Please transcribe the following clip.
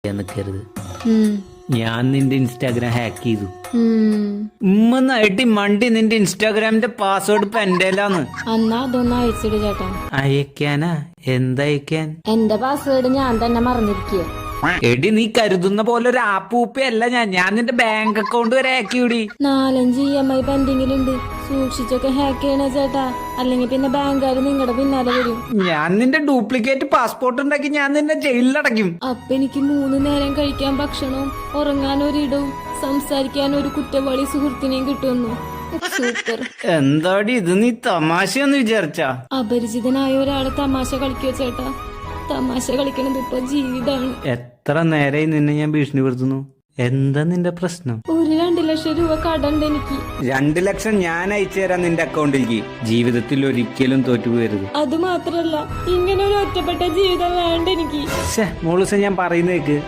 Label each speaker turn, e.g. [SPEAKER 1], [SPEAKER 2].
[SPEAKER 1] നിൽക്കരുത്. ഞാൻ നിന്റെ ഇൻസ്റ്റാഗ്രാം ഹാക്ക് ചെയ്തു. മണ്ടി നിന്റെ ഇൻസ്റ്റാഗ്രാമിന്റെ പാസ്വേഡ് ഇപ്പൊ എന്റെലാന്ന്.
[SPEAKER 2] എന്നാ അതൊന്ന് അയച്ചിട് ചേട്ടാ.
[SPEAKER 1] അയക്കാനാ? എന്തയക്കാൻ?
[SPEAKER 2] എന്റെ പാസ്വേഡ് ഞാൻ തന്നെ മറന്നിരിക്കുക.
[SPEAKER 1] എടി നീ കരുതുന്ന പോലെ ഒരു ആപ്പൂപ്പയല്ല ഞാൻ നിന്റെ ബാങ്ക് അക്കൗണ്ട് വരെ ഹാക്ക് ചെയ്യൂടി.
[SPEAKER 2] 4-5 EMI പെൻഡിങ്ങിലുണ്ട്. സൂക്ഷിച്ചൊക്കെ ഹാക്ക് ചെയ്യണേ ചേട്ടാ, അല്ലെങ്കിൽ പിന്നെ ബാങ്കുകാര് നിങ്ങളുടെ പിന്നാലെ വരും.
[SPEAKER 1] ഞാൻ നിന്റെ ഡ്യൂപ്ലിക്കേറ്റ് പാസ്പോർട്ട് ഉണ്ടാക്കി ഞാൻ നിന്നെ ജയിലിലടയ്ക്കും.
[SPEAKER 2] അപ്പൊ എനിക്ക് 3 നേരം കഴിക്കാൻ ഭക്ഷണവും ഉറങ്ങാൻ ഒരിടവും സംസാരിക്കാൻ ഒരു കുറ്റവാളി സുഹൃത്തിനെയും കിട്ടുന്നു. സൂപ്പർ.
[SPEAKER 1] എന്താടി ഇത്, നീ തമാശയെന്ന് വിചാരിച്ചാ?
[SPEAKER 2] അപരിചിതനായ ഒരാള് തമാശ കളിക്കോ ചേട്ടാ? തമാശ കളിക്കണത് ഇപ്പൊ ജീവിതമാണ്.
[SPEAKER 1] എത്ര നേരായി നിന്നെ ഞാൻ ഭീഷണിപ്പെടുത്തുന്നു. എന്താ നിന്റെ പ്രശ്നം?
[SPEAKER 2] 2 ലക്ഷം രൂപ കടണ്ട് എനിക്ക്.
[SPEAKER 1] 2 ലക്ഷം ഞാൻ അയച്ചു തരാം നിന്റെ അക്കൗണ്ടിലേക്ക്. ജീവിതത്തിൽ ഒരിക്കലും തോറ്റുപോകരുത്.
[SPEAKER 2] അത് മാത്രല്ല, ഇങ്ങനെ ഒരു ഒറ്റപ്പെട്ട ജീവിതം വേണ്ട എനിക്ക്.
[SPEAKER 1] മോളൂസ, ഞാൻ പറയുന്നേക്ക്.